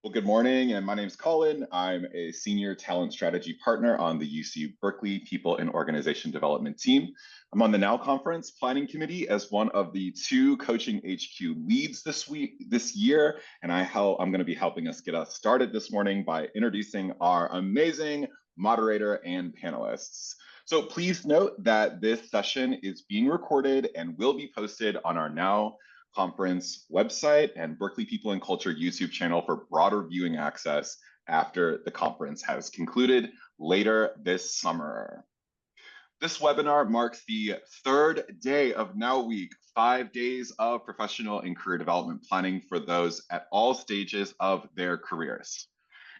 Well, good morning, and my name is Colin. I'm a senior talent strategy partner on the UC Berkeley People and Organization Development team. I'm on the Now Conference Planning Committee as one of the two Coaching HQ leads this year, and I'm going to be helping us get us started this morning by introducing our amazing moderator and panelists. So please note that this session is being recorded and will be posted on our Now Conference website and Berkeley People and Culture YouTube channel for broader viewing access after the conference has concluded later this summer. This webinar marks the third day of Now Week, 5 days of professional and career development planning for those at all stages of their careers.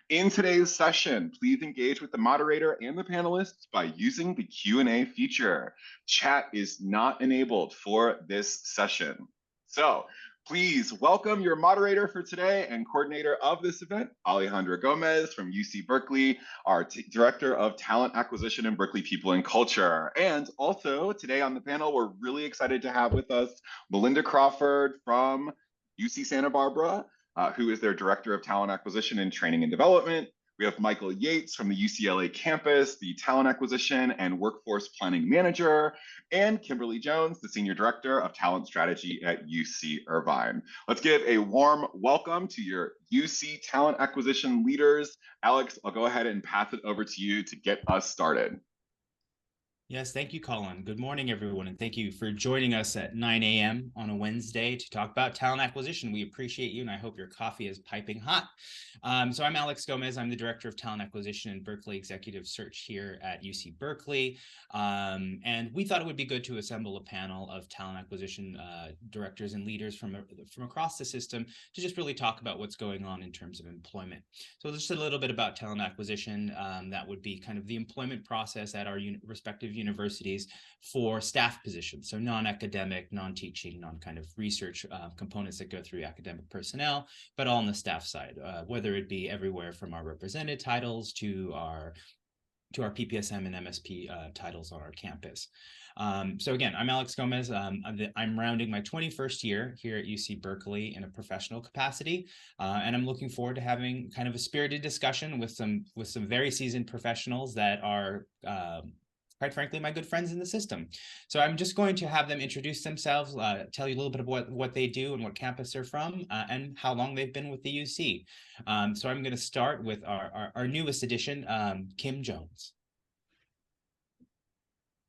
In today's session, please engage with the moderator and the panelists by using the Q&A feature. Chat is not enabled for this session. So please welcome your moderator for today and coordinator of this event, Alejandra Gomez from UC Berkeley, our Director of Talent Acquisition in Berkeley People and Culture. And also today on the panel, we're really excited to have with us Melinda Crawford from UC Santa Barbara, who is their Director of Talent Acquisition and Training and Development. We have Michael Yates from the UCLA campus, the Talent Acquisition and Workforce Planning Manager, and Kimberly Jones, the Senior Director of Talent Strategy at UC Irvine. Let's give a warm welcome to your UC Talent Acquisition leaders. Alex, I'll go ahead and pass it over to you to get us started. Yes, thank you, Colin. Good morning, everyone, and thank you for joining us at 9 a.m. on a Wednesday to talk about talent acquisition. We appreciate you, and I hope your coffee is piping hot. So I'm Alex Gomez. I'm the Director of Talent Acquisition and Berkeley Executive Search here at UC Berkeley. And we thought it would be good to assemble a panel of talent acquisition directors and leaders from across the system to just really talk about what's going on in terms of employment. So just a little bit about talent acquisition. That would be kind of the employment process at our respective universities for staff positions, so non-academic, non-teaching, non-kind of research components that go through academic personnel, but all on the staff side, whether it be everywhere from our represented titles to our PPSM and MSP titles on our campus. So again, I'm Alex Gomez. I'm rounding my 21st year here at UC Berkeley in a professional capacity, and I'm looking forward to having kind of a spirited discussion with some very seasoned professionals that are quite frankly, my good friends in the system. So I'm just going to have them introduce themselves, tell you a little bit of what they do and what campus they're from, and how long they've been with the UC. So I'm going to start with our newest addition, Kim Jones.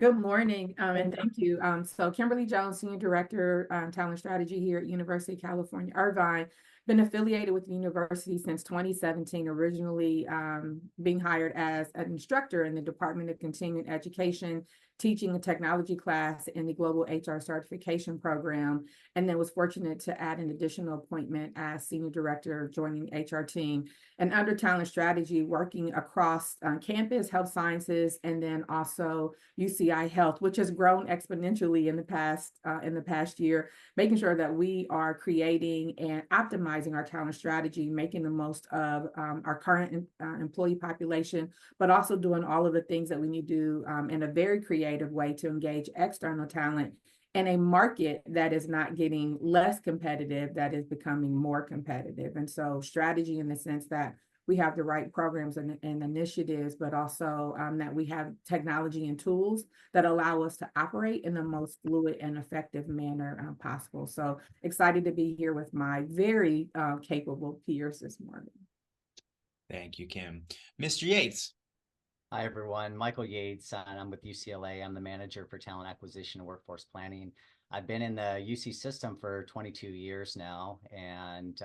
Good morning, and thank you. So Kimberly Jones, Senior Director, Talent Strategy here at University of California, Irvine. Been affiliated with the university since 2017, originally being hired as an instructor in the Department of Continuing Education, teaching a technology class in the Global HR Certification Program, and then was fortunate to add an additional appointment as Senior Director joining the HR team. And under Talent Strategy, working across campus, health sciences, and then also UCI Health, which has grown exponentially in the past year, making sure that we are creating and optimizing our talent strategy, making the most of our current employee population, but also doing all of the things that we need to do in a very creative way to engage external talent in a market that is not getting less competitive, that is becoming more competitive. And so strategy in the sense that we have the right programs and initiatives, but also that we have technology and tools that allow us to operate in the most fluid and effective manner possible. So excited to be here with my very capable peers this morning. Thank you, Kim. Mr. Yates. Hi, everyone. Michael Yates, and I'm with UCLA. I'm the manager for talent acquisition and workforce planning. I've been in the UC system for 22 years now, and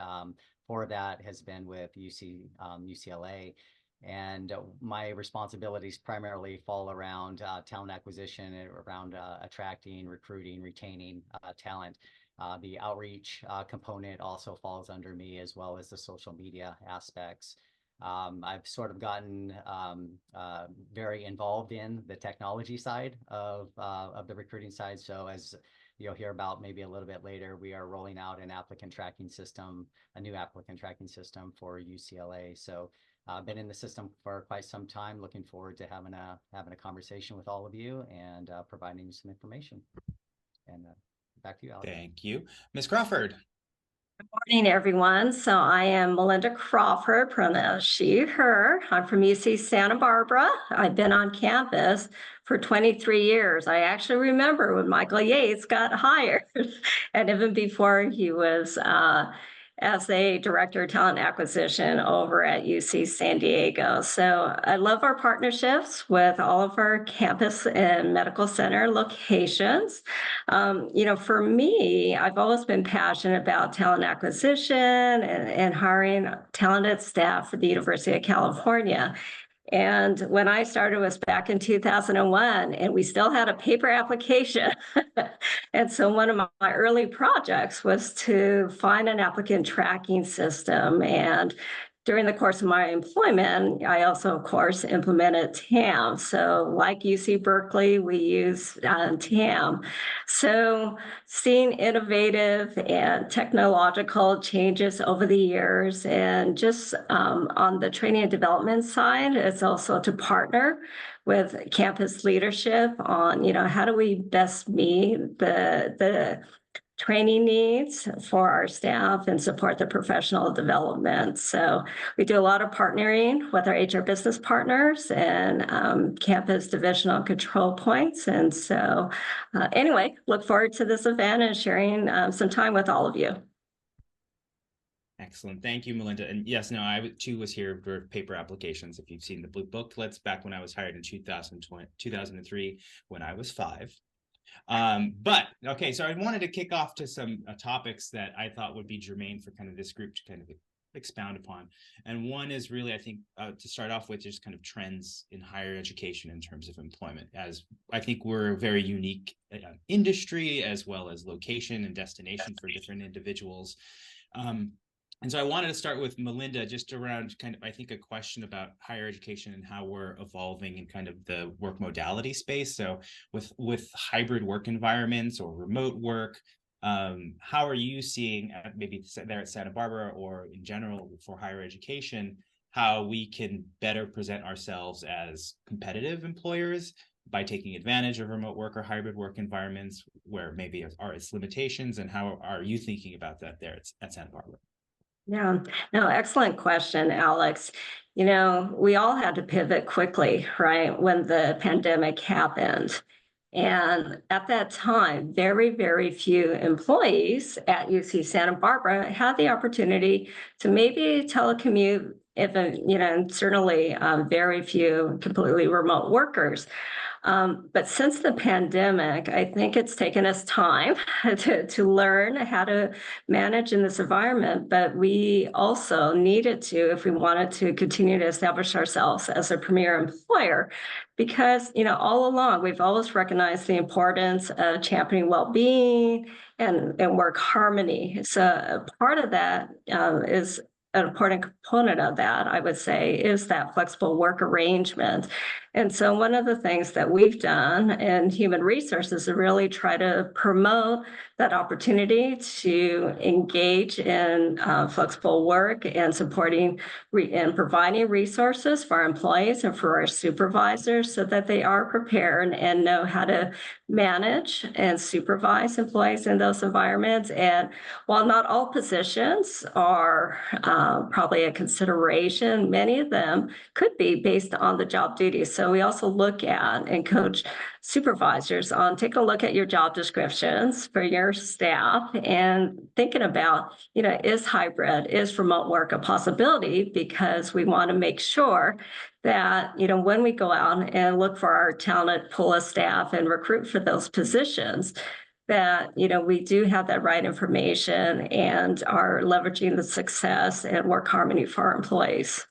for that has been with UCLA. And my responsibilities primarily fall around talent acquisition, around attracting, recruiting, retaining talent. The outreach component also falls under me, as well as the social media aspects. I've sort of gotten very involved in the technology side of the recruiting side. So as you'll hear about maybe a little bit later, we are rolling out an applicant tracking system, a new applicant tracking system for UCLA. So I've been in the system for quite some time. Looking forward to having a conversation with all of you and providing you some information. And back to you, Alex. Thank you. Ms. Crawford. Morning, everyone. So I am Melinda Crawford, pronouns she, her. I'm from UC Santa Barbara. I've been on campus for 23 years. I actually remember when Michael Yates got hired, and even before he was as a director of talent acquisition over at UC San Diego. So I love our partnerships with all of our campus and medical center locations. For me, I've always been passionate about talent acquisition and hiring talented staff for the University of California. And when I started was back in 2001, and we still had a paper application. And so one of my early projects was to find an applicant tracking system. And during the course of my employment, I also, of course, implemented TAM. So like UC Berkeley, we use TAM. So seeing innovative and technological changes over the years, and just on the training and development side, it's also to partner with campus leadership on, how do we best meet the training needs for our staff and support the professional development. So we do a lot of partnering with our HR business partners and campus divisional control points. And so anyway, look forward to this event and sharing some time with all of you. Excellent. Thank you, Melinda. And yes, no, I too was here for paper applications. If you've seen the Blue Booklets back when I was hired in 2003, when I was 5. But okay, so I wanted to kick off to some topics that I thought would be germane for kind of this group to kind of expound upon. And one is really, I think, to start off with, just kind of trends in higher education in terms of employment, as I think we're a very unique industry, as well as location and destination for different individuals. And so I wanted to start with Melinda, just around kind of, I think, a question about higher education and how we're evolving in kind of the work modality space. So with hybrid work environments or remote work, how are you seeing, maybe there at Santa Barbara or in general for higher education, how we can better present ourselves as competitive employers by taking advantage of remote work or hybrid work environments, where maybe are its limitations, and how are you thinking about that there at Santa Barbara? Yeah, no, excellent question, Alex. We all had to pivot quickly, right, when the pandemic happened. And at that time, very, very few employees at UC Santa Barbara had the opportunity to maybe telecommute, and certainly very few completely remote workers. But since the pandemic, I think it's taken us time to learn how to manage in this environment, but we also needed to, if we wanted to continue to establish ourselves as a premier employer, because, all along, we've always recognized the importance of championing well-being and work harmony. So part of that is an important component of that, I would say, is that flexible work arrangement. And so one of the things that we've done in human resources is really try to promote that opportunity to engage in flexible work and supporting and providing resources for our employees and for our supervisors so that they are prepared and know how to manage and supervise employees in those environments. And while not all positions are probably a consideration, many of them could be based on the job duties. So we also look at and coach supervisors on taking a look at your job descriptions for your staff and thinking about, is hybrid, is remote work a possibility? Because we want to make sure that, when we go out and look for our talented pool of staff and recruit for those positions, that, we do have that right information and are leveraging the success and work harmony for our employees.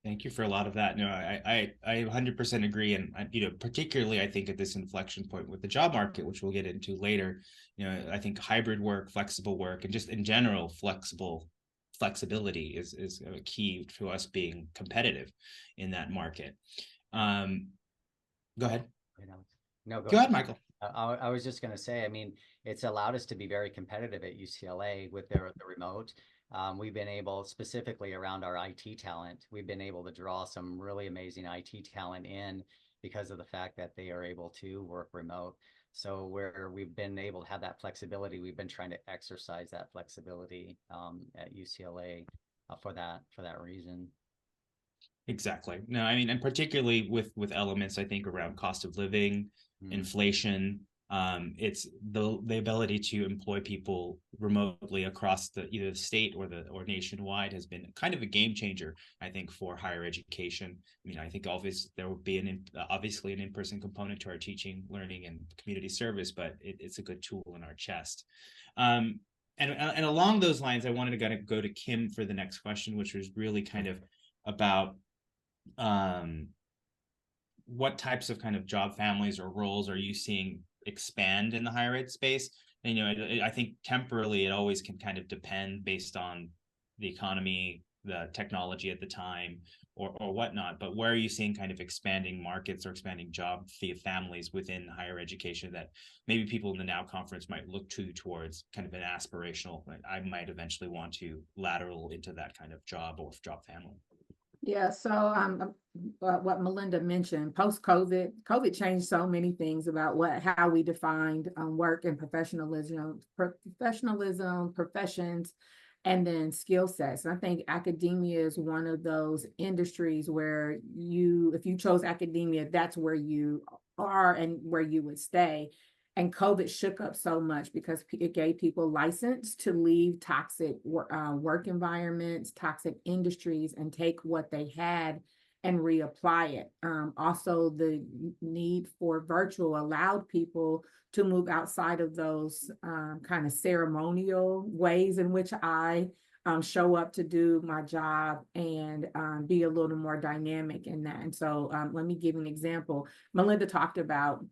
Thank you for a lot of that. No, I 100% agree. And, particularly, I think at this inflection point with the job market, which we'll get into later, I think hybrid work, flexible work, and just in general, flexibility is a key to us being competitive in that market. Go ahead. No, go ahead, Michael. I was just going to say, it's allowed us to be very competitive at UCLA with the remote. We've been able, specifically around our IT talent, we've been able to draw some really amazing IT talent in because of the fact that they are able to work remote. So where we've been able to have that flexibility, we've been trying to exercise that flexibility at UCLA for that reason. Exactly. No, I mean, and particularly with elements, I think, around cost of living, inflation, it's the ability to employ people remotely across either the state or nationwide has been kind of a game changer, I think, for higher education. I mean, I think always there will be obviously an in-person component to our teaching, learning, and community service, but it's a good tool in our chest. And along those lines, I wanted to go to Kim for the next question, which was really kind of about what types of kind of job families or roles are you seeing expand in the higher ed space? And, I think temporarily it always can kind of depend based on the economy, the technology at the time, or whatnot. But where are you seeing kind of expanding markets or expanding job families within higher education that maybe people in the Now Conference might look towards kind of an aspirational, I might eventually want to lateral into that kind of job or job family? Yeah, so what Melinda mentioned, post-COVID, COVID changed so many things about how we defined work and professionalism, professions, and then skill sets. And I think academia is one of those industries where if you chose academia, that's where you are and where you would stay. And COVID shook up so much because it gave people license to leave toxic work environments, toxic industries, and take what they had and reapply it. Also, the need for virtual allowed people to move outside of those kind of ceremonial ways in which I show up to do my job and be a little more dynamic in that. And so let me give an example. Melinda talked about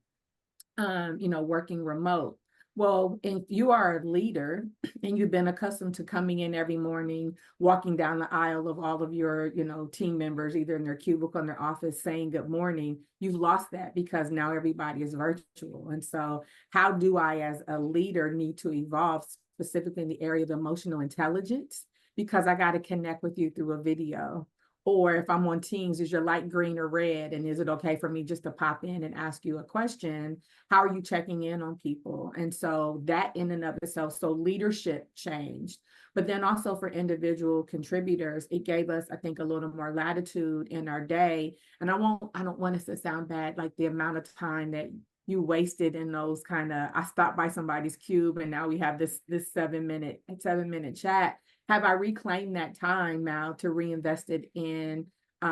working remote. Well, if you are a leader and you've been accustomed to coming in every morning, walking down the aisle of all of your, team members, either in their cubicle in their office saying good morning, you've lost that because now everybody is virtual. And so how do I, as a leader, need to evolve specifically in the area of emotional intelligence? Because I got to connect with you through a video. Or if I'm on Teams, is your light green or red? And is it okay for me just to pop in and ask you a question? How are you checking in on people? And so that in and of itself, so leadership changed. But then also for individual contributors, it gave us, I think, a little more latitude in our day. And I don't want us to sound bad, like the amount of time that you wasted in those I stopped by somebody's cube and now we have this 7-minute chat. Have I reclaimed that time now to reinvest it in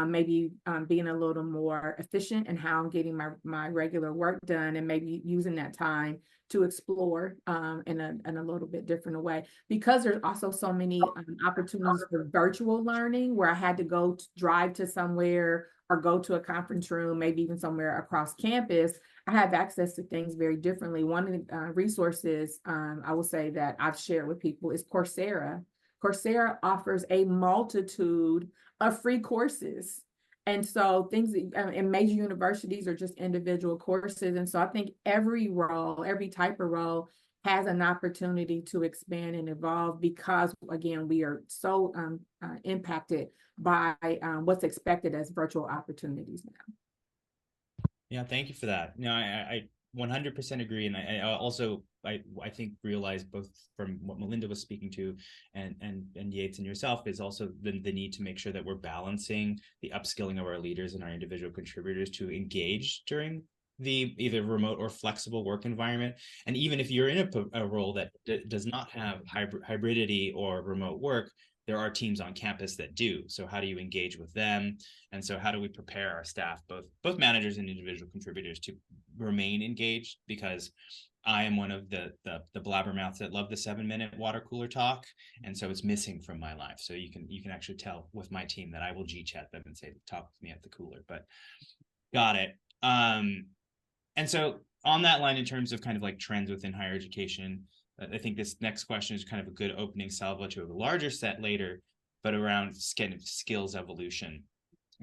maybe being a little more efficient in how I'm getting my regular work done, and maybe using that time to explore in a little bit different way, because there's also so many opportunities for virtual learning where I had to drive to somewhere or go to a conference room, maybe even somewhere across campus. I have access to things very differently. One of the resources I will say that I've shared with people is Coursera. Coursera offers a multitude of free courses. And so things in major universities are just individual courses. And so I think every type of role has an opportunity to expand and evolve because, again, we are so impacted by what's expected as virtual opportunities now. Yeah, thank you for that. No, I 100% agree. And I also, I think, realize both from what Melinda was speaking to and Yates and yourself is also the need to make sure that we're balancing the upskilling of our leaders and our individual contributors to engage during the either remote or flexible work environment. And even if you're in a role that does not have hybridity or remote work, there are teams on campus that do. So how do you engage with them? And so how do we prepare our staff, both managers and individual contributors, to remain engaged? Because I am one of the blabbermouths that love the 7-minute water cooler talk. And so it's missing from my life. So you can actually tell with my team that I will G-chat them and say, talk with me at the cooler, but got it. And so on that line, in terms of kind of like trends within higher education, I think this next question is kind of a good opening salvo to a larger set later, but around kind of skills evolution.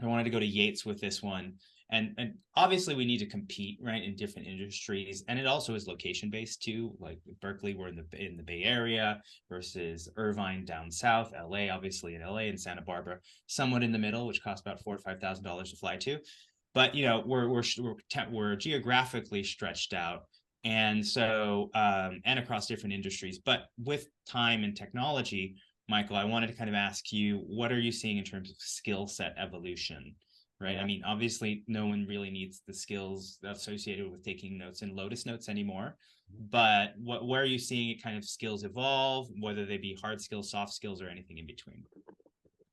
I wanted to go to Yates with this one. And obviously we need to compete, right, in different industries. And it also is location based too. Like Berkeley, we're in the Bay Area versus Irvine down south, LA, obviously in LA, and Santa Barbara, somewhat in the middle, which costs about $4,000 or $5,000 to fly to. But we're geographically stretched out. And so, and across different industries. But with time and technology, Michael, I wanted to kind of ask you, what are you seeing in terms of skill set evolution? Right. Yeah. I mean, obviously, no one really needs the skills associated with taking notes in Lotus Notes anymore. But where are you seeing it kind of skills evolve, whether they be hard skills, soft skills, or anything in between?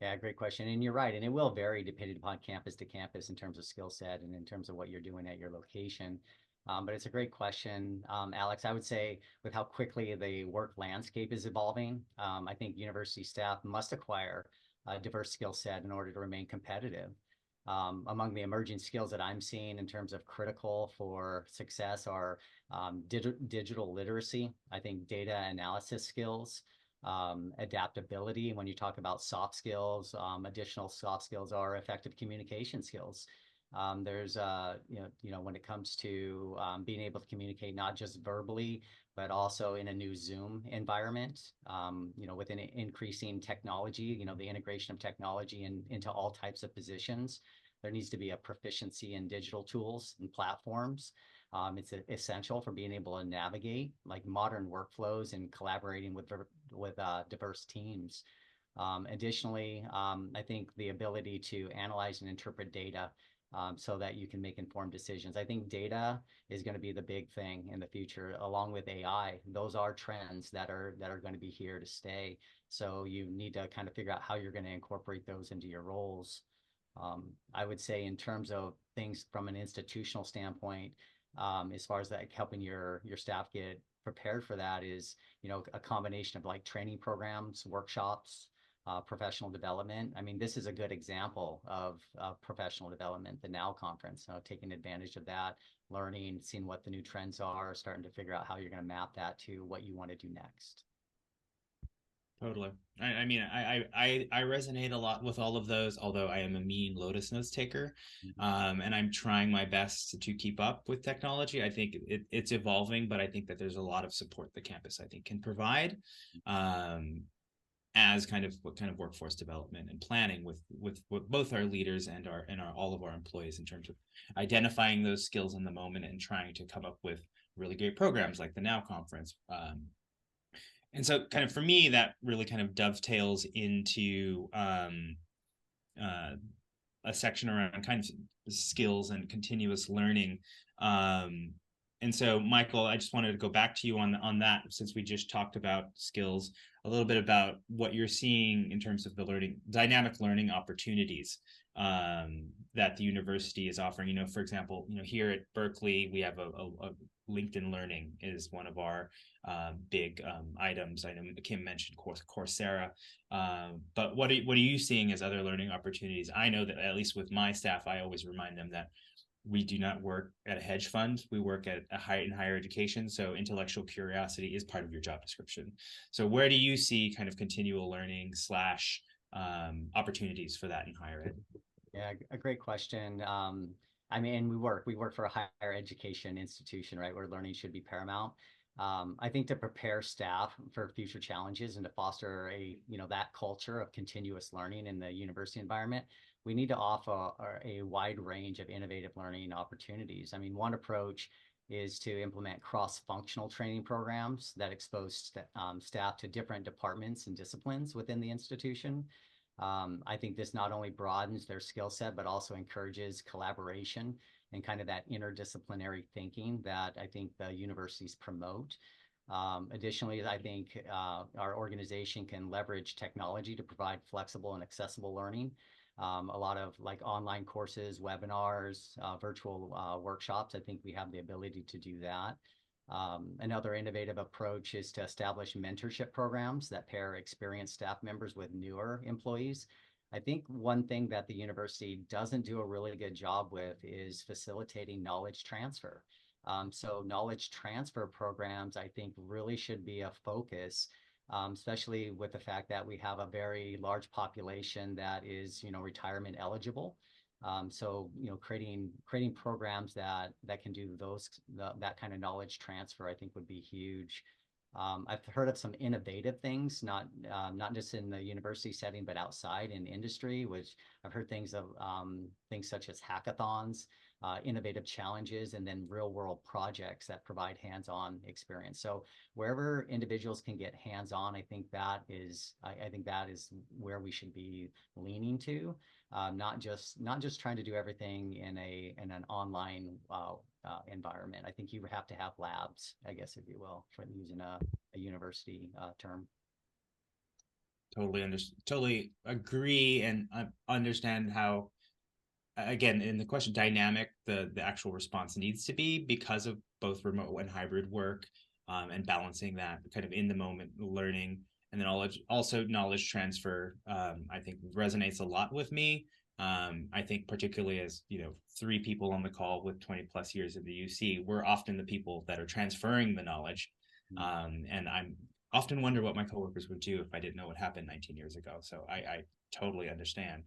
Yeah, great question. And you're right. And it will vary depending upon campus to campus in terms of skill set and in terms of what you're doing at your location. But it's a great question, Alex. I would say with how quickly the work landscape is evolving, I think university staff must acquire a diverse skill set in order to remain competitive. Among the emerging skills that I'm seeing in terms of critical for success are digital literacy, I think data analysis skills, adaptability. When you talk about soft skills, additional soft skills are effective communication skills. There's when it comes to being able to communicate not just verbally, but also in a new Zoom environment, with an increasing technology, the integration of technology into all types of positions. There needs to be a proficiency in digital tools and platforms. It's essential for being able to navigate like modern workflows and collaborating with diverse teams. Additionally, I think the ability to analyze and interpret data so that you can make informed decisions. I think data is going to be the big thing in the future, along with AI. Those are trends that are going to be here to stay. So you need to kind of figure out how you're going to incorporate those into your roles. I would say in terms of things from an institutional standpoint, as far as like helping your staff get prepared for that is, a combination of like training programs, workshops, professional development. I mean, this is a good example of professional development, the NOW conference, taking advantage of that, learning, seeing what the new trends are, starting to figure out how you're going to map that to what you want to do next. Totally. I mean, I resonate a lot with all of those, although I am a mean Lotus Notes taker, and I'm trying my best to keep up with technology. I think it's evolving, but I think that there's a lot of support the campus, I think, can provide, as kind of what kind of workforce development and planning with both our leaders and our all of our employees in terms of identifying those skills in the moment and trying to come up with really great programs like the NOW conference. And so kind of for me, that really kind of dovetails into a section around kind of skills and continuous learning. And so, Michael, I just wanted to go back to you on that, since we just talked about skills, a little bit about what you're seeing in terms of the dynamic learning opportunities that the university is offering. For example, here at Berkeley, we have a LinkedIn Learning is one of our big items. I know Kim mentioned Coursera, but what are you seeing as other learning opportunities? I know that at least with my staff, I always remind them that we do not work at a hedge fund. We work at a higher education. So intellectual curiosity is part of your job description. So where do you see kind of continual learning / opportunities for that in higher ed? Yeah, a great question. I mean, we work for a higher education institution, right, where learning should be paramount. I think to prepare staff for future challenges and to foster that culture of continuous learning in the university environment, we need to offer a wide range of innovative learning opportunities. I mean, one approach is to implement cross-functional training programs that expose staff to different departments and disciplines within the institution. I think this not only broadens their skill set, but also encourages collaboration and kind of that interdisciplinary thinking that I think the universities promote. Additionally, I think our organization can leverage technology to provide flexible and accessible learning. A lot of like online courses, webinars, virtual workshops. I think we have the ability to do that. Another innovative approach is to establish mentorship programs that pair experienced staff members with newer employees. I think one thing that the university doesn't do a really good job with is facilitating knowledge transfer. So knowledge transfer programs, I think, really should be a focus, especially with the fact that we have a very large population that is, retirement eligible. So, creating programs that can do that kind of knowledge transfer, I think would be huge. I've heard of some innovative things, not just in the university setting, but outside in industry, which I've heard things such as hackathons, innovative challenges, and then real world projects that provide hands-on experience. So wherever individuals can get hands-on, I think that is where we should be leaning to, not just trying to do everything in an online environment. I think you have to have labs, I guess, if you will, for using a university term. Totally agree, and understand how, again, in the question dynamic, the actual response needs to be because of both remote and hybrid work, and balancing that kind of in the moment learning, and then also knowledge transfer. I think resonates a lot with me. I think particularly as, you know, 3 people on the call with 20 plus years at the UC, we're often the people that are transferring the knowledge. And I'm often wonder what my coworkers would do if I didn't know what happened 19 years ago. So I totally understand.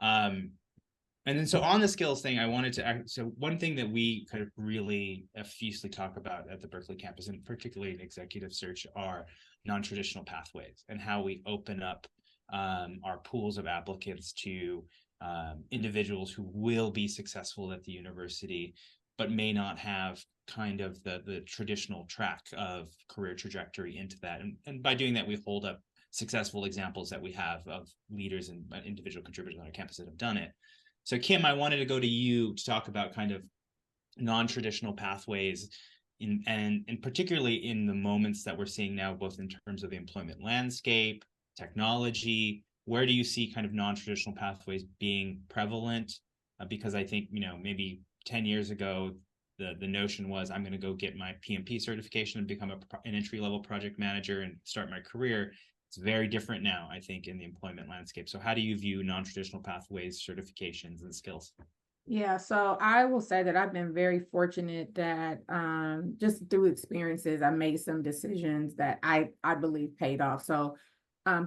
And then so on the skills thing, I wanted to so one thing that we kind of really effusively talk about at the Berkeley campus, and particularly in executive search, are non-traditional pathways and how we open up our pools of applicants to individuals who will be successful at the university, but may not have kind of the traditional track of career trajectory into that. And by doing that, we hold up successful examples that we have of leaders and individual contributors on our campus that have done it. So Kim, I wanted to go to you to talk about kind of non-traditional pathways and particularly in the moments that we're seeing now, both in terms of the employment landscape, technology. Where do you see kind of non-traditional pathways being prevalent? Because I think, you know, maybe 10 years ago, the notion was I'm going to go get my PMP certification and become an entry-level project manager and start my career. It's very different now, I think, in the employment landscape. So how do you view non-traditional pathways, certifications, and skills? Yeah, so I will say that I've been very fortunate that just through experiences, I made some decisions that I believe paid off. So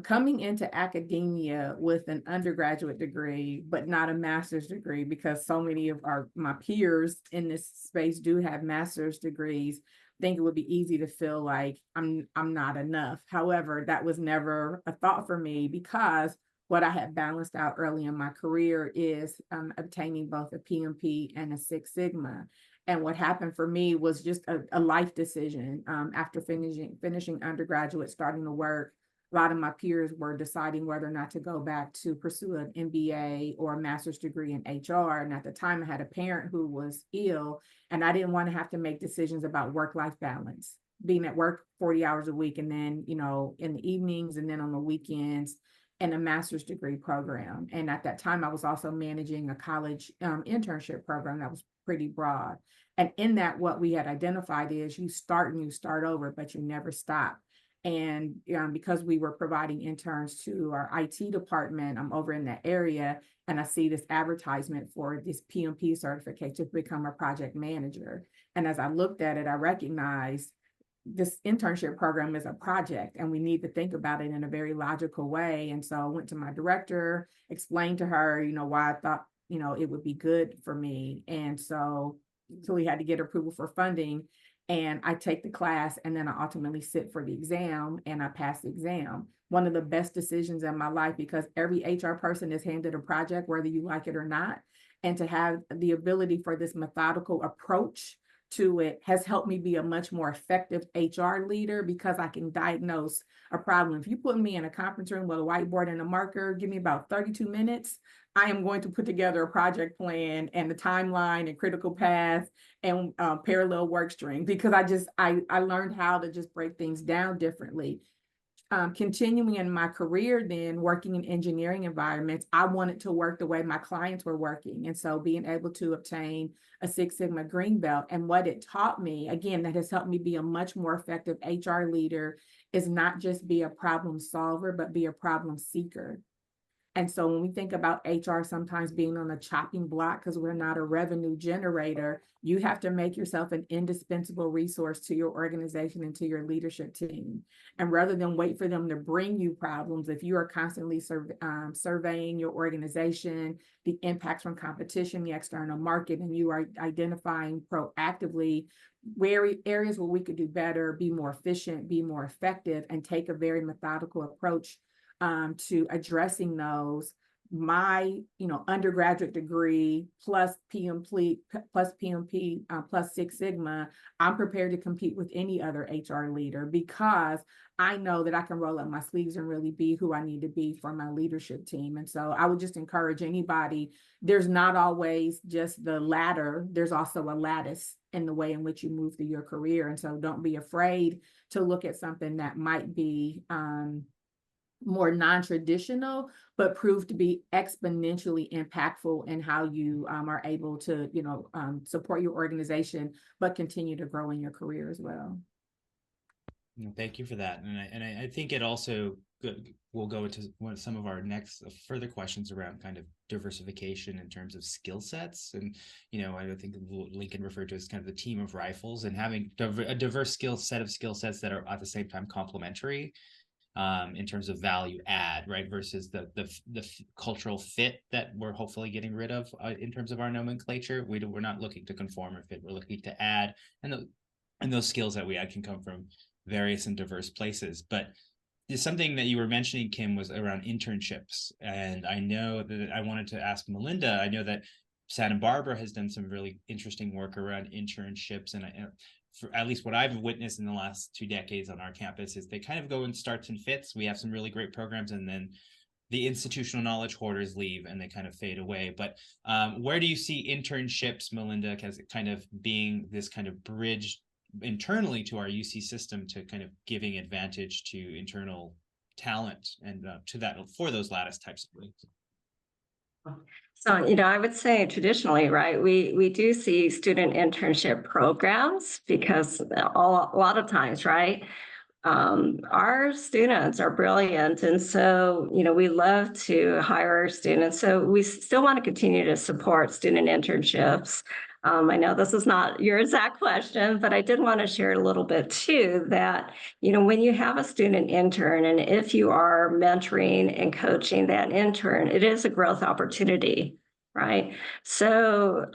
coming into academia with an undergraduate degree, but not a master's degree, because so many of my peers in this space do have master's degrees, I think it would be easy to feel like I'm not enough. However, that was never a thought for me, because what I had balanced out early in my career is obtaining both a PMP and a Six Sigma. And what happened for me was just a life decision. After finishing undergraduate, starting to work, a lot of my peers were deciding whether or not to go back to pursue an MBA or a master's degree in HR. And at the time, I had a parent who was ill, and I didn't want to have to make decisions about work-life balance, being at work 40 hours a week, and then, you know, in the evenings and then on the weekends, and a master's degree program. And at that time, I was also managing a college internship program that was pretty broad. And in that, what we had identified is you start and you start over, but you never stop. And because we were providing interns to our IT department, I'm over in that area, and I see this advertisement for this PMP certificate to become a project manager. And as I looked at it, I recognized this internship program is a project, and we need to think about it in a very logical way. And so I went to my director, explained to her, you know, why I thought, you know, it would be good for me. And so we had to get approval for funding. And I take the class, and then I ultimately sit for the exam, and I pass the exam. One of the best decisions in my life, because every HR person is handed a project, whether you like it or not. And to have the ability for this methodical approach to it has helped me be a much more effective HR leader, because I can diagnose a problem. If you put me in a conference room with a whiteboard and a marker, give me about 32 minutes, I am going to put together a project plan and the timeline and critical path and parallel work stream, because I learned how to just break things down differently. Continuing in my career, then working in engineering environments, I wanted to work the way my clients were working. And so being able to obtain a Six Sigma green belt, and what it taught me, again, that has helped me be a much more effective HR leader, is not just be a problem solver, but be a problem seeker. And so when we think about HR sometimes being on the chopping block because we're not a revenue generator, you have to make yourself an indispensable resource to your organization and to your leadership team. And rather than wait for them to bring you problems, if you are constantly surveying your organization, the impacts from competition, the external market, and you are identifying proactively areas where we could do better, be more efficient, be more effective, and take a very methodical approach to addressing those, my, undergraduate degree plus PMP, plus Six Sigma, I'm prepared to compete with any other HR leader because I know that I can roll up my sleeves and really be who I need to be for my leadership team. And so I would just encourage anybody, there's not always just the ladder, there's also a lattice in the way in which you move through your career. And so don't be afraid to look at something that might be more non-traditional, but prove to be exponentially impactful in how you are able to, support your organization, but continue to grow in your career as well. Thank you for that. And I think it also will go into some of our next further questions around kind of diversification in terms of skill sets. And, I think Lincoln referred to as kind of the team of rifles, and having a diverse skill sets that are at the same time complementary in terms of value add, right? Versus the cultural fit that we're hopefully getting rid of in terms of our nomenclature. We're not looking to conform or fit, we're looking to add, and those skills that we add can come from various and diverse places. But something that you were mentioning, Kim, was around internships. And I know that I wanted to ask Melinda, I know that Santa Barbara has done some really interesting work around internships. And for at least what I've witnessed in the last 2 decades on our campus is they kind of go in starts and fits. We have some really great programs, and then the institutional knowledge hoarders leave and they kind of fade away. But where do you see internships, Melinda, as kind of being this kind of bridge internally to our UC system to kind of giving advantage to internal talent and to that for those lattice types of things? So, I would say traditionally, right, we do see student internship programs because a lot of times, right, our students are brilliant. And so, we love to hire our students. So we still want to continue to support student internships. I know this is not your exact question, but I did want to share a little bit too that, when you have a student intern, and if you are mentoring and coaching that intern, it is a growth opportunity. Right. So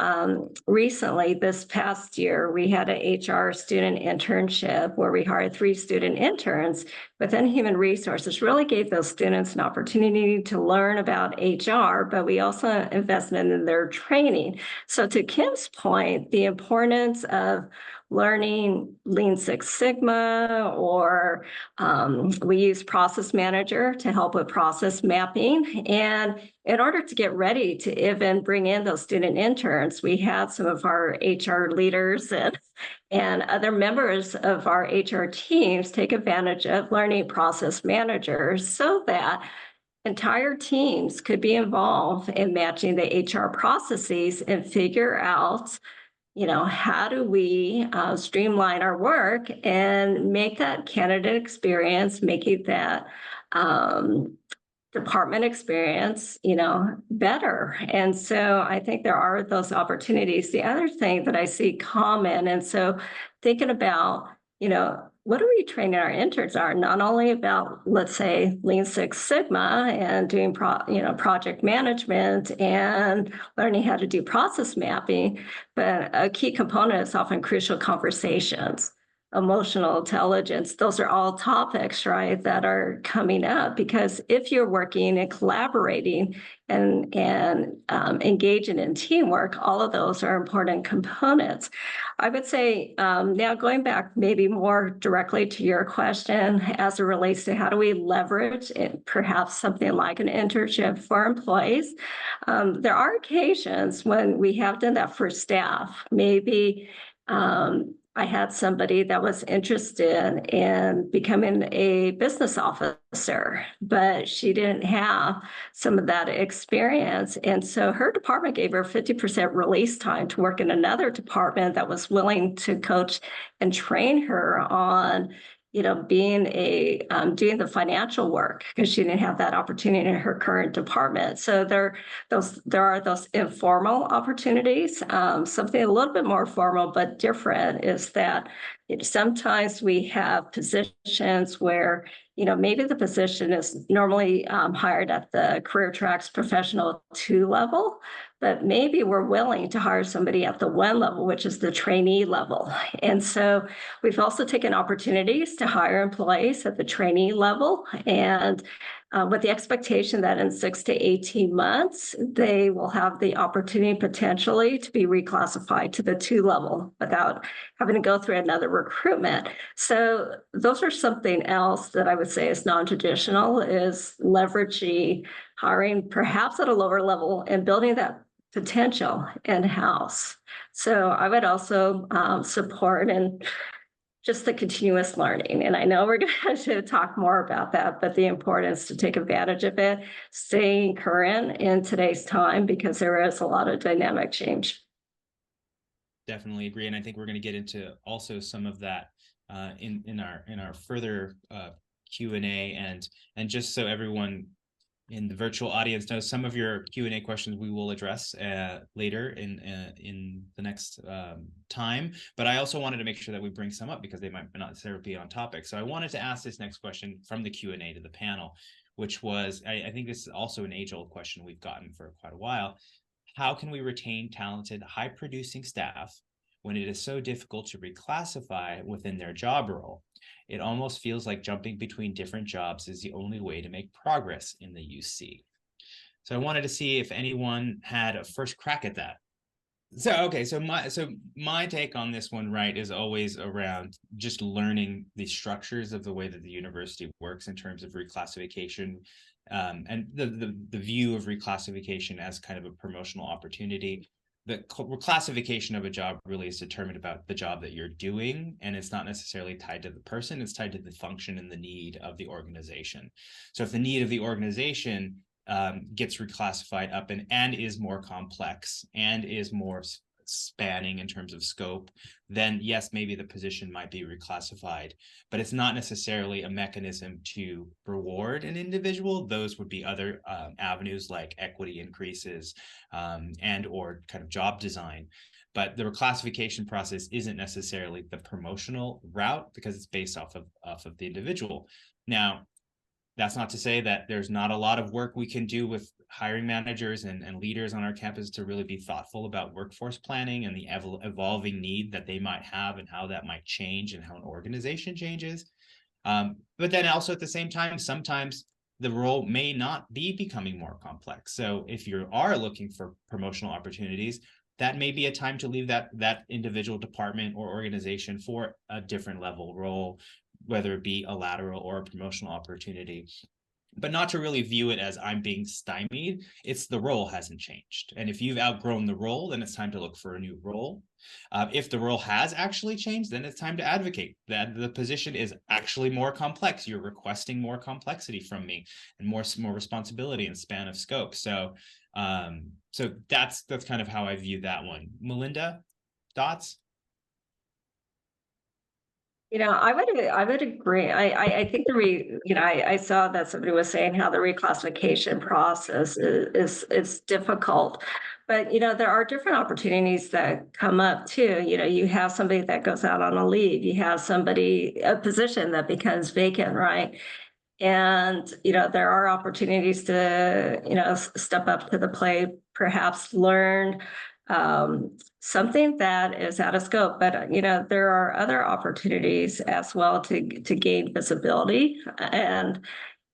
recently, this past year, we had an HR student internship where we hired 3 student interns within Human Resources, really gave those students an opportunity to learn about HR, but we also invested in their training. So to Kim's point, the importance of learning Lean Six Sigma, or we use Process Manager to help with process mapping. And in order to get ready to even bring in those student interns, we had some of our HR leaders and other members of our HR teams take advantage of learning Process Manager so that entire teams could be involved in matching the HR processes and figure out how do we streamline our work and make that candidate experience, making that department experience, better. And so I think there are those opportunities. The other thing that I see common, and so thinking about, what are we training our interns are not only about, let's say, Lean Six Sigma and doing project management and learning how to do process mapping, but a key component is often crucial conversations, emotional intelligence. Those are all topics, right, that are coming up, because if you're working and collaborating and engaging in teamwork, all of those are important components. I would say now going back maybe more directly to your question as it relates to how do we leverage perhaps something like an internship for employees. There are occasions when we have done that for staff. Maybe I had somebody that was interested in becoming a business officer, but she didn't have some of that experience. And so her department gave her 50% release time to work in another department that was willing to coach and train her on being doing the financial work, because she didn't have that opportunity in her current department. So there are those informal opportunities. Something a little bit more formal but different is that sometimes we have positions where maybe the position is normally hired at the Career Tracks Professional 2 level, but maybe we're willing to hire somebody at the 1 level, which is the trainee level. And so we've also taken opportunities to hire employees at the trainee level. And with the expectation that in 6 to 18 months, they will have the opportunity potentially to be reclassified to the 2 level without having to go through another recruitment. So those are something else that I would say is non-traditional, is leveraging hiring perhaps at a lower level and building that potential in-house. So I would also support and just the continuous learning. And I know we're going to talk more about that, but the importance to take advantage of it, staying current in today's time, because there is a lot of dynamic change. Definitely agree. And I think we're going to get into also some of that in our further Q&A, and just so everyone in the virtual audience knows, some of your Q&A questions we will address later in the next time. But I also wanted to make sure that we bring some up because they might not necessarily be on topic. So I wanted to ask this next question from the Q&A to the panel, which was, I think this is also an age-old question we've gotten for quite a while. How can we retain talented, high-producing staff when it is so difficult to reclassify within their job role? It almost feels like jumping between different jobs is the only way to make progress in the UC. So I wanted to see if anyone had a first crack at that. So, okay, so my take on this one, right, is always around just learning the structures of the way that the university works in terms of reclassification, and the view of reclassification as kind of a promotional opportunity. The reclassification of a job really is determined about the job that you're doing, and it's not necessarily tied to the person, it's tied to the function and the need of the organization. So if the need of the organization gets reclassified up and is more complex and is more spanning in terms of scope, then yes, maybe the position might be reclassified, but it's not necessarily a mechanism to reward an individual. Those would be other avenues like equity increases and or kind of job design. But the reclassification process isn't necessarily the promotional route because it's based off of the individual. Now, that's not to say that there's not a lot of work we can do with hiring managers and leaders on our campus to really be thoughtful about workforce planning and the evolving need that they might have and how that might change and how an organization changes. But then also at the same time, sometimes the role may not be becoming more complex. So if you are looking for promotional opportunities, that may be a time to leave that individual department or organization for a different level role, whether it be a lateral or a promotional opportunity, but not to really view it as I'm being stymied. It's the role hasn't changed. And if you've outgrown the role, then it's time to look for a new role. If the role has actually changed, then it's time to advocate that the position is actually more complex. You're requesting more complexity from me and more responsibility and span of scope. So that's kind of how I view that one. Melinda, thoughts? I would agree. I think I saw that somebody was saying how the reclassification process is difficult, but there are different opportunities that come up too. You have somebody that goes out on a leave, you have a position that becomes vacant, right? And there are opportunities to step up to the plate, perhaps learn something that is out of scope, but there are other opportunities as well to gain visibility, and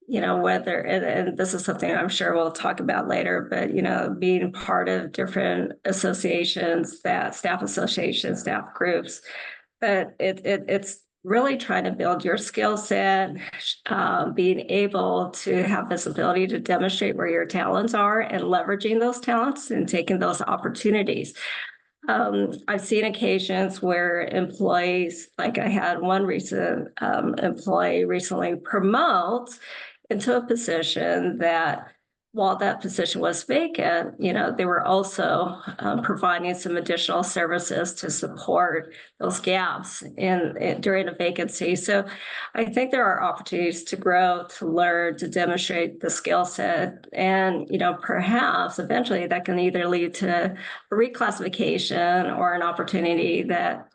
and this is something I'm sure we'll talk about later, but being part of different associations, staff associations, staff groups, but it's really trying to build your skill set, being able to have visibility to demonstrate where your talents are and leveraging those talents and taking those opportunities. I've seen occasions where employees, like I had one recent employee recently promote into a position that, while that position was vacant, they were also providing some additional services to support those gaps during a vacancy. So I think there are opportunities to grow, to learn, to demonstrate the skill set, and perhaps eventually that can either lead to a reclassification or an opportunity that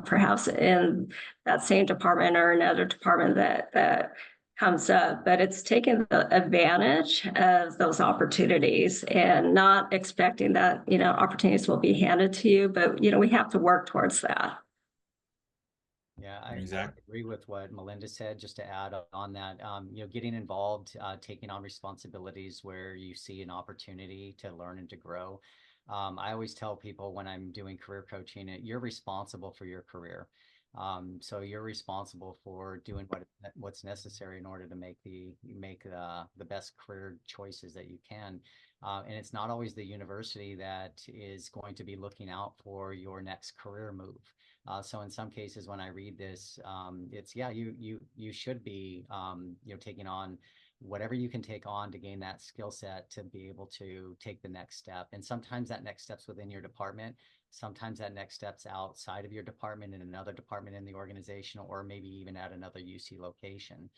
perhaps in that same department or another department that comes up. But it's taking the advantage of those opportunities and not expecting that opportunities will be handed to you, but we have to work towards that. Yeah, I Exactly. agree with what Melinda said. Just to add on that, getting involved, taking on responsibilities where you see an opportunity to learn and to grow. I always tell people when I'm doing career coaching, you're responsible for your career. So you're responsible for doing what's necessary in order to make the best career choices that you can. And it's not always the university that is going to be looking out for your next career move. So in some cases, when I read this, it's you should be taking on whatever you can take on to gain that skill set to be able to take the next step. And sometimes that next step's within your department. Sometimes that next step's outside of your department in another department in the organization, or maybe even at another UC location.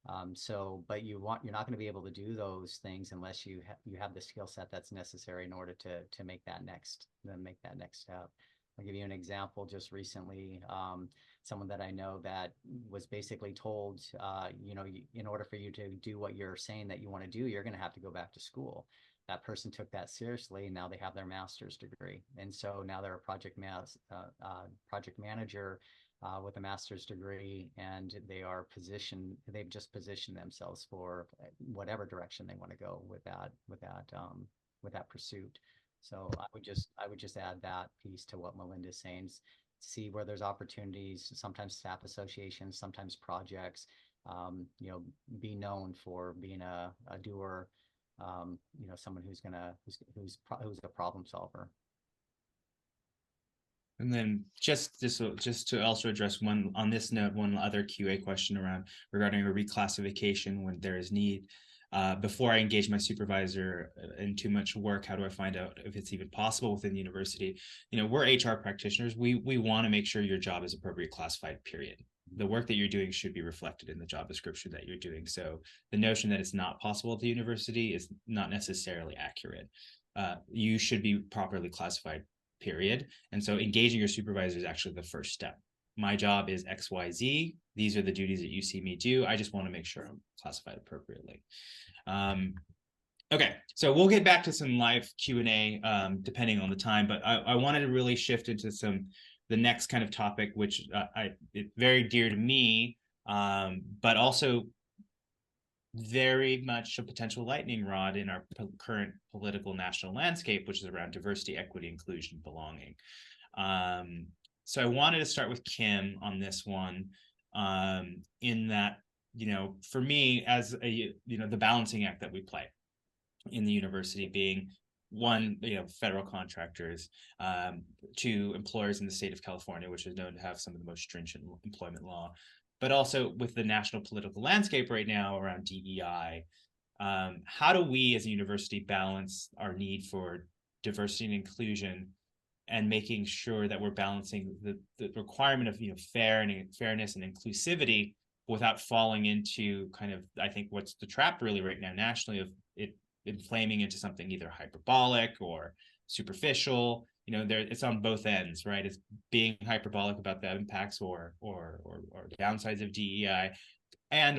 But you're not going to be able to do those things unless you have the skill set that's necessary in order to make that next step. I'll give you an example. Just recently, someone that I know that was basically told, in order for you to do what you're saying that you want to do, you're going to have to go back to school. That person took that seriously. Now they have their master's degree, and so now they're a project manager with a master's degree, and they've just positioned themselves for whatever direction they want to go with that pursuit. So I would just add that piece to what Melinda's saying. See where there's opportunities, sometimes staff associations, sometimes projects, be known for being a doer, someone who's a problem solver. And then just to also address one on this note, one other QA question regarding a reclassification when there is need. Before I engage my supervisor in too much work, how do I find out if it's even possible within the university? We're HR practitioners. We want to make sure your job is appropriately classified, period. The work that you're doing should be reflected in the job description that you're doing. So the notion that it's not possible at the university is not necessarily accurate. You should be properly classified, period. And so engaging your supervisor is actually the first step. My job is XYZ. These are the duties that you see me do. I just want to make sure I'm classified appropriately. Okay, so we'll get back to some live Q&A depending on the time, but I wanted to really shift into the next kind of topic, which it's very dear to me, but also very much a potential lightning rod in our current political national landscape, which is around diversity, equity, inclusion, belonging. So I wanted to start with Kim on this one, in that, for me, as the balancing act that we play in the university being one, federal contractors, two, employers in the state of California, which is known to have some of the most stringent employment law, but also with the national political landscape right now around DEI. How do we as a university balance our need for diversity and inclusion and making sure that we're balancing the requirement of fairness and inclusivity without falling into kind of, I think, what's the trap really right now nationally of it inflaming into something either hyperbolic or superficial. It's on both ends, right? It's being hyperbolic about the impacts or downsides of DEI,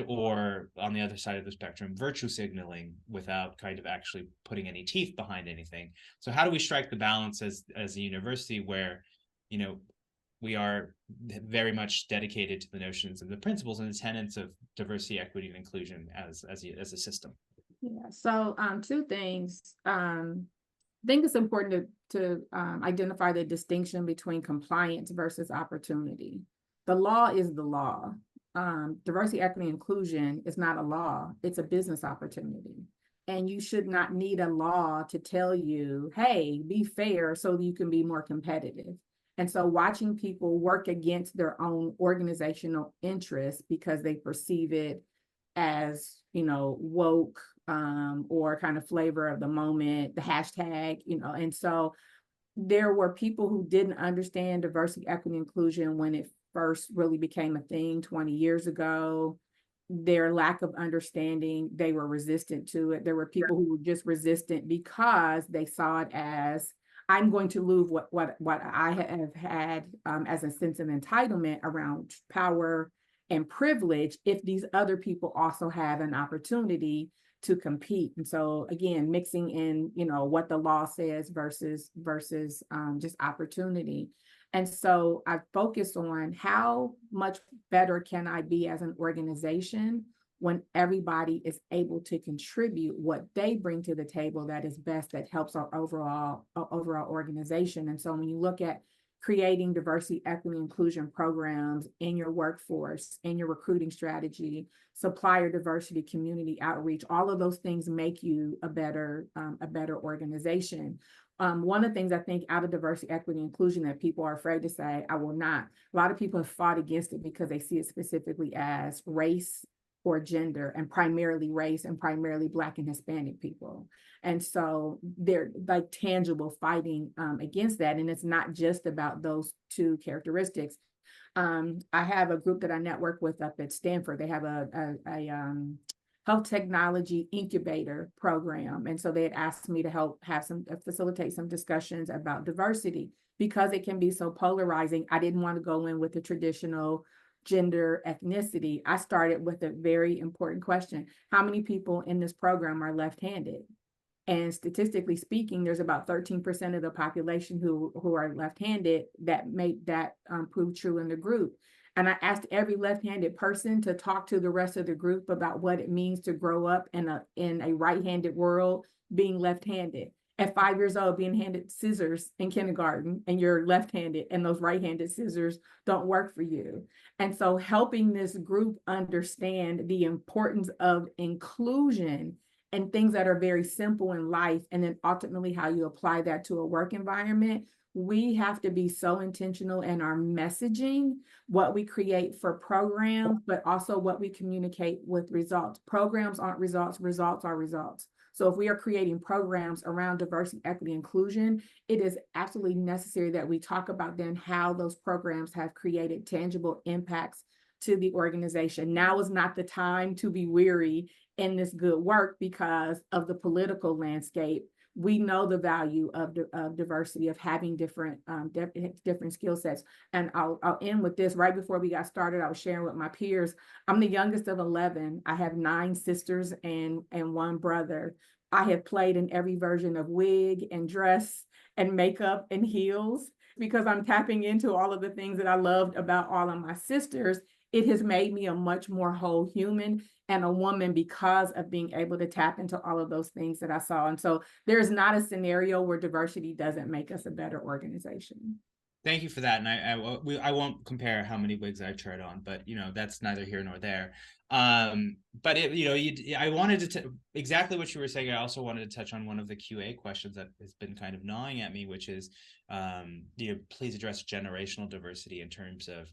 or on the other side of the spectrum, virtue signaling without kind of actually putting any teeth behind anything. So how do we strike the balance as a university where, we are very much dedicated to the notions and the principles and the tenets of diversity, equity, and inclusion as a system? Yeah, so two things. I think it's important to identify the distinction between compliance versus opportunity. The law is the law. Diversity, equity, inclusion is not a law, it's a business opportunity. And you should not need a law to tell you, hey, be fair so you can be more competitive. And so watching people work against their own organizational interests because they perceive it as, woke, or kind of flavor of the moment, the hashtag, and so there were people who didn't understand diversity, equity, inclusion when it first really became a thing 20 years ago. Their lack of understanding, they were resistant to it. There were people who were just resistant because they saw it as, I'm going to lose what I have had as a sense of entitlement around power and privilege if these other people also have an opportunity to compete. And so again, mixing in, what the law says versus just opportunity. And so I focused on how much better can I be as an organization when everybody is able to contribute what they bring to the table that is best, that helps our overall organization. And so when you look at creating diversity, equity, inclusion programs in your workforce, in your recruiting strategy, supplier diversity, community outreach, all of those things make you a better organization. One of the things I think out of diversity, equity, inclusion that people are afraid to say, I will not. A lot of people have fought against it because they see it specifically as race or gender, and primarily race, and primarily Black and Hispanic people. And so they're like tangible fighting against that. And it's not just about those two characteristics. I have a group that I network with up at Stanford. They have a health technology incubator program. And so they had asked me to help facilitate some discussions about diversity, because it can be so polarizing. I didn't want to go in with the traditional gender, ethnicity. I started with a very important question. How many people in this program are left-handed? And statistically speaking, there's about 13% of the population who are left-handed. That made that prove true in the group. And I asked every left-handed person to talk to the rest of the group about what it means to grow up in a right-handed world, being left-handed. At 5 years old, being handed scissors in kindergarten, and you're left-handed, and those right-handed scissors don't work for you. And so helping this group understand the importance of inclusion and things that are very simple in life, and then ultimately how you apply that to a work environment. We have to be so intentional in our messaging, what we create for programs, but also what we communicate with results. Programs aren't results, results are results. So if we are creating programs around diversity, equity, inclusion, it is absolutely necessary that we talk about then how those programs have created tangible impacts to the organization. Now is not the time to be weary in this good work because of the political landscape. We know the value of diversity, of having different skill sets. And I'll end with this. Right before we got started, I was sharing with my peers, I'm the youngest of 11. I have 9 sisters and 1 brother. I have played in every version of wig and dress and makeup and heels, because I'm tapping into all of the things that I loved about all of my sisters. It has made me a much more whole human and a woman because of being able to tap into all of those things that I saw. And so there's not a scenario where diversity doesn't make us a better organization. Thank you for that. And I won't compare how many wigs I've tried on, but that's neither here nor there. But I wanted to exactly what you were saying. I also wanted to touch on one of the QA questions that has been kind of gnawing at me, which is, please address generational diversity in terms of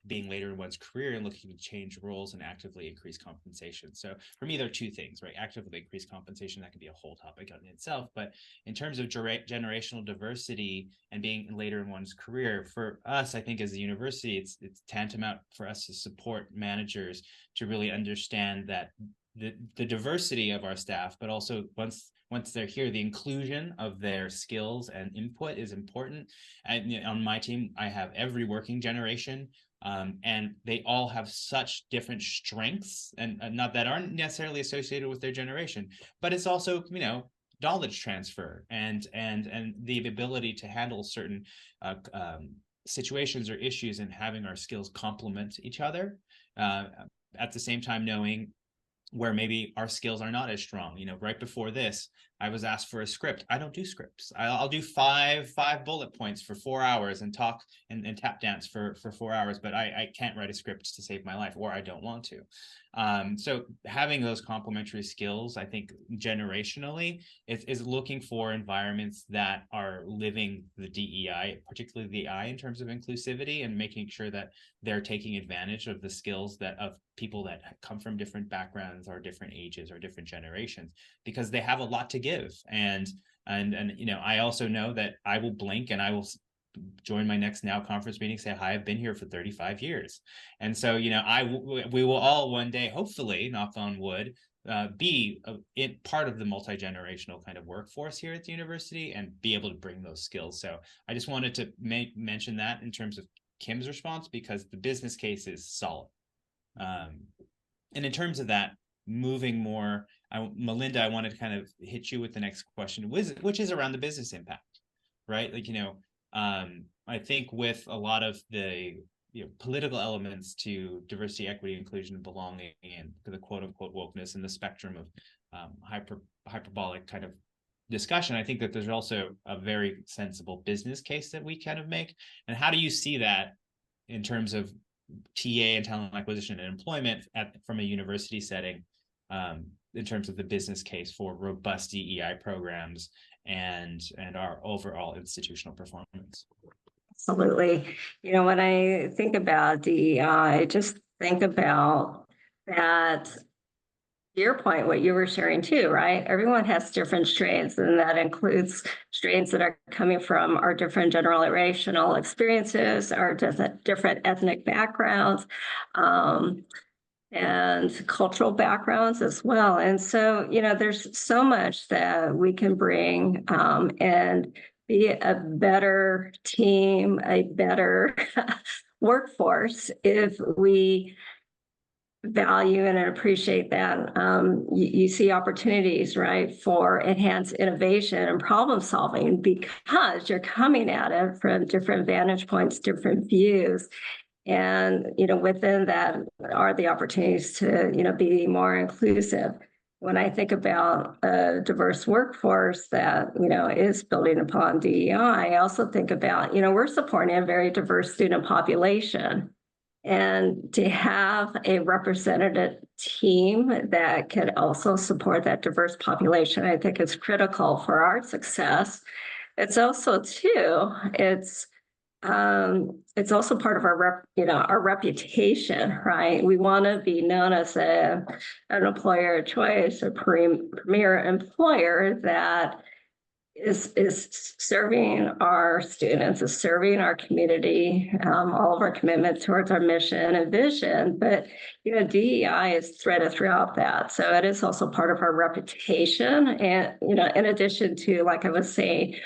being later in one's career and looking to change roles and actively increase compensation. So for me, there are 2 things, right? Actively increase compensation, that can be a whole topic in itself. But in terms of generational diversity and being later in one's career, for us, I think as a university, it's tantamount for us to support managers to really understand that the diversity of our staff, but also once they're here, the inclusion of their skills and input is important. And on my team, I have every working generation. And they all have such different strengths, and not that aren't necessarily associated with their generation, but it's also, knowledge transfer and the ability to handle certain situations or issues, and having our skills complement each other. At the same time, knowing where maybe our skills are not as strong. Right before this, I was asked for a script. I don't do scripts. I'll do five bullet points for 4 hours and talk and tap dance for 4 hours, but I can't write a script to save my life, or I don't want to. So having those complementary skills, I think generationally, is looking for environments that are living the DEI, particularly the I, in terms of inclusivity, and making sure that they're taking advantage of the skills of people that come from different backgrounds or different ages or different generations, because they have a lot to give. And I also know that I will blink and I will join my next NOW conference meeting, say, hi, I've been here for 35 years. And so, we will all one day, hopefully, knock on wood, be part of the multi-generational kind of workforce here at the university and be able to bring those skills. So I just wanted to mention that in terms of Kim's response, because the business case is solid. And in terms of that, moving more, Melinda, I wanted to kind of hit you with the next question, which is around the business impact, right? I think with a lot of the political elements to diversity, equity, inclusion, belonging, and the quote unquote wokeness and the spectrum of hyperbolic kind of discussion, I think that there's also a very sensible business case that we kind of make. And how do you see that in terms of TA and talent acquisition and employment from a university setting, in terms of the business case for robust DEI programs and our overall institutional performance? Absolutely. When I think about DEI, I just think about that, to your point, what you were sharing too, right? Everyone has different strains, and that includes strains that are coming from our different generational experiences, our different ethnic backgrounds, and cultural backgrounds as well. And so, there's so much that we can bring and be a better team, a better workforce if we value and appreciate that. You see opportunities, right, for enhanced innovation and problem solving because you're coming at it from different vantage points, different views. And, within that are the opportunities to, be more inclusive. When I think about a diverse workforce that, is building upon DEI, I also think about, we're supporting a very diverse student population. And to have a representative team that can also support that diverse population, I think is critical for our success. It's also, too, it's also part of our reputation, right? We want to be known as an employer of choice, a premier employer that is serving our students, is serving our community, all of our commitment towards our mission and vision. But, DEI is threaded throughout that. So it is also part of our reputation. And, in addition to, like I was saying,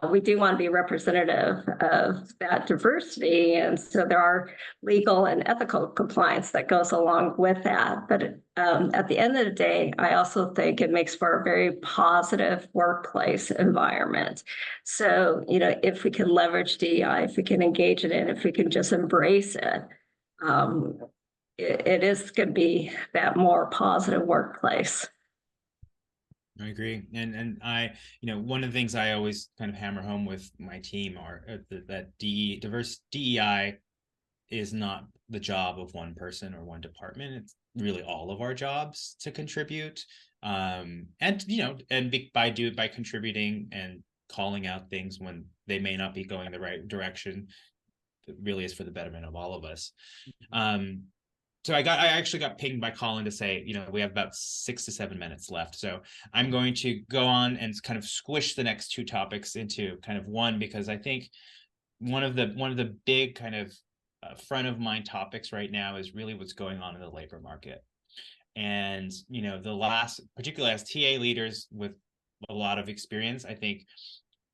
we do want to be representative of that diversity. And so there are legal and ethical compliance that goes along with that. But at the end of the day, I also think it makes for a very positive workplace environment. So, if we can leverage DEI, if we can engage in it, if we can just embrace it, it is going to be that more positive workplace. I agree. And I, one of the things I always kind of hammer home with my team are that diverse DEI is not the job of one person or one department. It's really all of our jobs to contribute. And by contributing and calling out things when they may not be going the right direction, it really is for the betterment of all of us. So I actually got pinged by Colin to say, we have about 6 to 7 minutes left. So I'm going to go on and kind of squish the next two topics into kind of one, because I think one of the big kind of front of mind topics right now is really what's going on in the labor market. And, particularly as TA leaders with a lot of experience, I think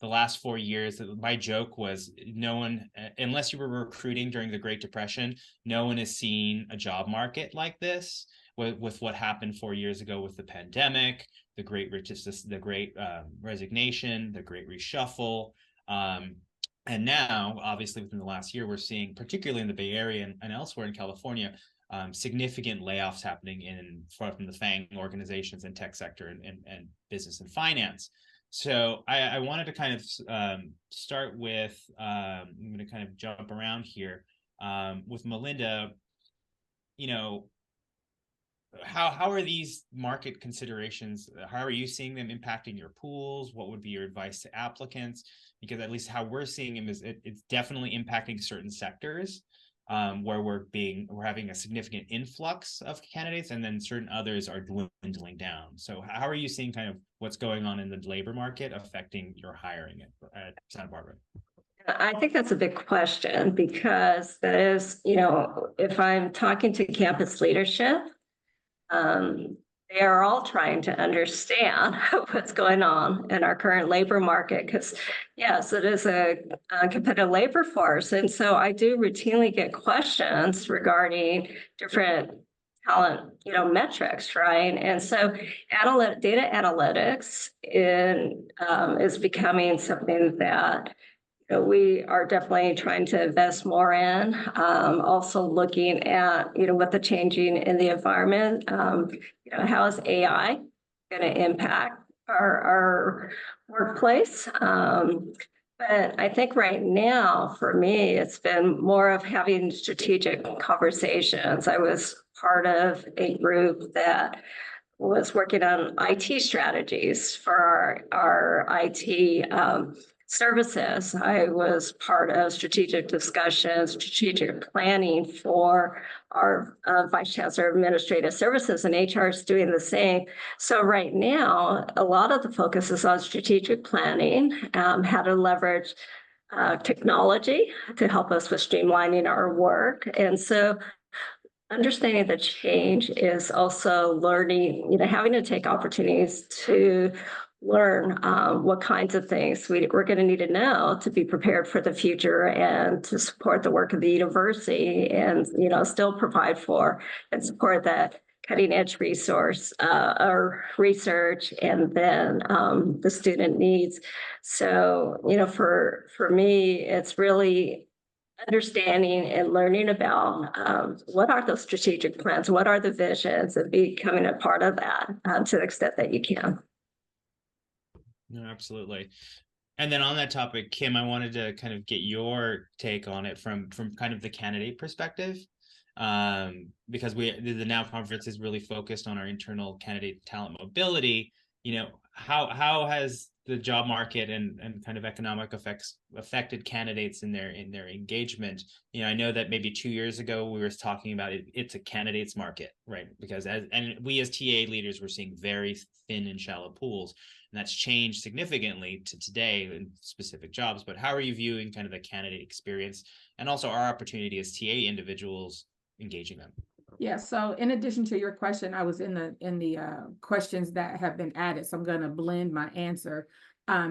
the last 4 years, my joke was no one, unless you were recruiting during the Great Depression, no one has seen a job market like this with what happened 4 years ago with the pandemic, the great resignation, the great reshuffle. And now, obviously, within the last year, we're seeing, particularly in the Bay Area and elsewhere in California, significant layoffs happening from the FANG organizations and tech sector and business and finance. So I wanted to kind of start with, I'm going to kind of jump around here with Melinda. How are these market considerations? How are you seeing them impacting your pools? What would be your advice to applicants? Because at least how we're seeing them is it's definitely impacting certain sectors where we're having a significant influx of candidates, and then certain others are dwindling down. So how are you seeing kind of what's going on in the labor market affecting your hiring at Santa Barbara? I think that's a big question, because that is, if I'm talking to campus leadership, they are all trying to understand what's going on in our current labor market, because yes, it is a competitive labor force. And so I do routinely get questions regarding different talent, metrics, right? And so data analytics is becoming something that we are definitely trying to invest more in. Also looking at, what the changing in the environment, how is AI going to impact our workplace? But I think right now, for me, it's been more of having strategic conversations. I was part of a group that was working on IT strategies for our IT services. I was part of strategic discussions, strategic planning for our Vice Chancellor of Administrative Services, and HR is doing the same. So right now, a lot of the focus is on strategic planning, how to leverage technology to help us with streamlining our work. And so understanding the change is also learning, having to take opportunities to learn what kinds of things we're going to need to know to be prepared for the future and to support the work of the university and, still provide for and support that cutting edge resource or research and then the student needs. So, for me, it's really understanding and learning about what are those strategic plans, what are the visions, and becoming a part of that to the extent that you can. No, absolutely. And then on that topic, Kim, I wanted to kind of get your take on it from kind of the candidate perspective, because the NOW conference is really focused on our internal candidate talent mobility. How has the job market and kind of economic effects affected candidates in their engagement? I know that maybe 2 years ago we were talking about it's a candidates market, right? Because we as TA leaders were seeing very thin and shallow pools, and that's changed significantly to today in specific jobs. But how are you viewing kind of the candidate experience and also our opportunity as TA individuals engaging them? Yeah, so in addition to your question, I was in the questions that have been added, so I'm going to blend my answer.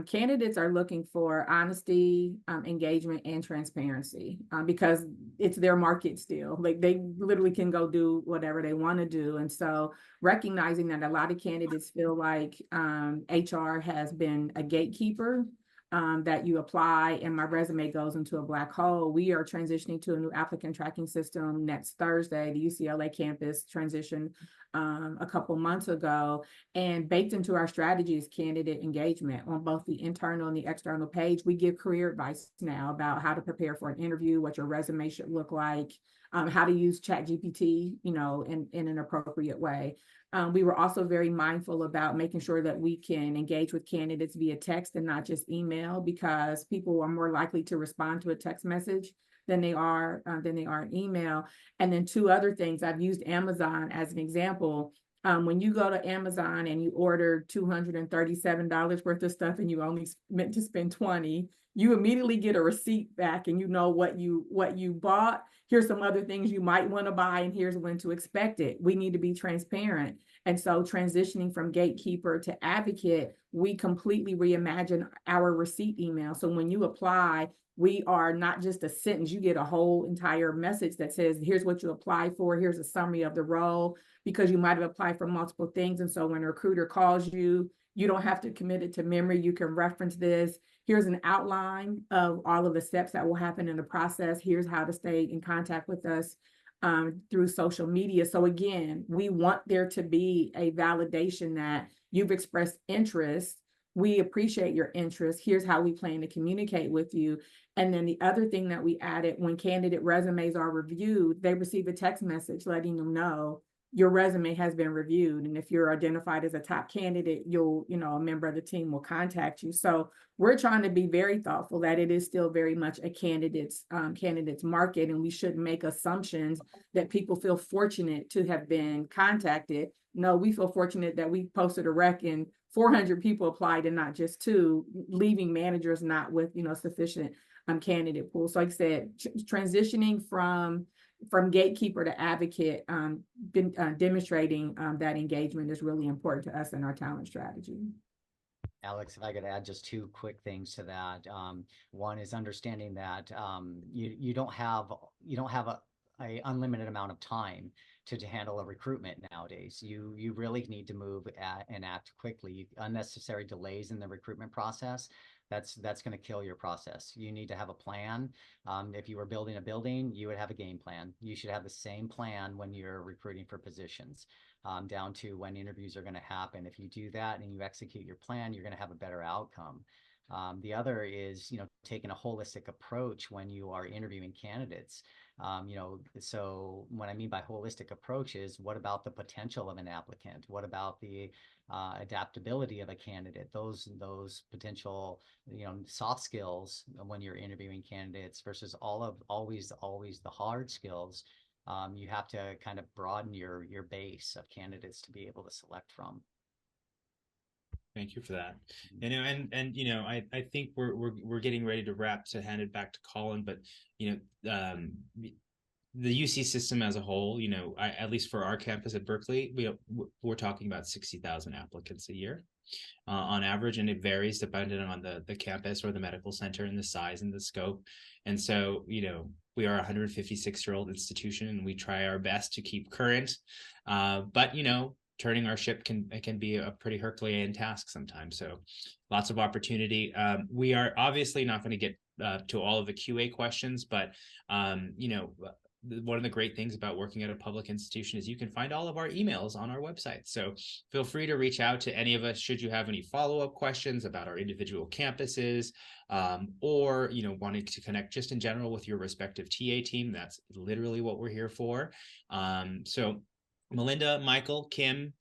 Candidates are looking for honesty, engagement, and transparency because it's their market still. Like they literally can go do whatever they want to do. And so recognizing that a lot of candidates feel like HR has been a gatekeeper, that you apply and my resume goes into a black hole. We are transitioning to a new applicant tracking system next Thursday. The UCLA campus transitioned a couple months ago, and baked into our strategy is candidate engagement on both the internal and the external page. We give career advice now about how to prepare for an interview, what your resume should look like, how to use ChatGPT, in an appropriate way. We were also very mindful about making sure that we can engage with candidates via text and not just email, because people are more likely to respond to a text message than they are an email. And then two other things, I've used Amazon as an example. When you go to Amazon and you order $237 worth of stuff and you only meant to spend $20, you immediately get a receipt back and you know what you bought. Here's some other things you might want to buy, and here's when to expect it. We need to be transparent. And so transitioning from gatekeeper to advocate, we completely reimagine our receipt email. So when you apply, we are not just a sentence, you get a whole entire message that says, here's what you apply for, here's a summary of the role, because you might have applied for multiple things. And so when a recruiter calls you, you don't have to commit it to memory. You can reference this. Here's an outline of all of the steps that will happen in the process. Here's how to stay in contact with us through social media. So again, we want there to be a validation that you've expressed interest. We appreciate your interest. Here's how we plan to communicate with you. And then the other thing that we added, when candidate resumes are reviewed, they receive a text message letting them know your resume has been reviewed. And if you're identified as a top candidate, a member of the team will contact you. So we're trying to be very thoughtful that it is still very much a candidates market, and we shouldn't make assumptions that people feel fortunate to have been contacted. No, we feel fortunate that we posted a rec and 400 people applied and not just 2, leaving managers not with sufficient candidate pool. So like I said, transitioning from gatekeeper to advocate, demonstrating that engagement is really important to us in our talent strategy. Alex, if I could add just 2 quick things to that. One is understanding that you don't have unlimited amount of time to handle a recruitment nowadays. You really need to move and act quickly. Unnecessary delays in the recruitment process, that's going to kill your process. You need to have a plan. If you were building a building, you would have a game plan. You should have the same plan when you're recruiting for positions, down to when interviews are going to happen. If you do that and you execute your plan, you're going to have a better outcome. The other is, taking a holistic approach when you are interviewing candidates. So what I mean by holistic approach is, what about the potential of an applicant? What about the adaptability of a candidate? Those potential, soft skills when you're interviewing candidates versus always the hard skills. You have to kind of broaden your base of candidates to be able to select from. Thank you for that. I think we're getting ready to wrap, to hand it back to Colin, but the UC system as a whole, at least for our campus at Berkeley, we're talking about 60,000 applicants a year on average, and it varies depending on the campus or the medical center and the size and the scope. And so, we are a 156-year-old institution, and we try our best to keep current. But turning our ship can be a pretty Herculean task sometimes. So lots of opportunity. We are obviously not going to get to all of the QA questions, but one of the great things about working at a public institution is you can find all of our emails on our website. So feel free to reach out to any of us should you have any follow-up questions about our individual campuses, or wanting to connect just in general with your respective TA team. That's literally what we're here for. So Melinda, Michael, Kim,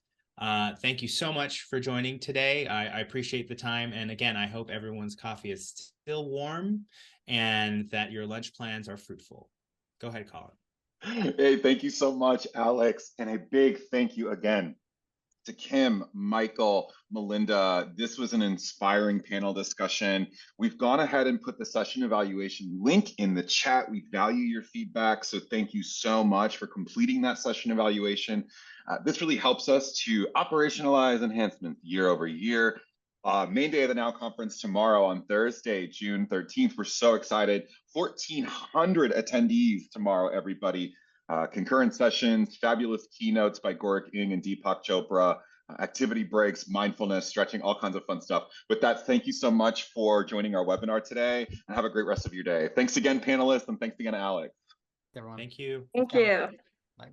thank you so much for joining today. I appreciate the time. And again, I hope everyone's coffee is still warm and that your lunch plans are fruitful. Go ahead, Colin. Hey, thank you so much, Alex. And a big thank you again to Kim, Michael, Melinda. This was an inspiring panel discussion. We've gone ahead and put the session evaluation link in the chat. We value your feedback, so thank you so much for completing that session evaluation. This really helps us to operationalize enhancements year over year. Main day of the Now conference tomorrow on Thursday, June 13th. We're so excited. 1,400 attendees tomorrow, everybody. Concurrent sessions, fabulous keynotes by Gorik Ing and Deepak Chopra, activity breaks, mindfulness, stretching, all kinds of fun stuff. With that, thank you so much for joining our webinar today, and have a great rest of your day. Thanks again, panelists, and thanks again, Alex. Everyone. Thank you. Thank you. Bye.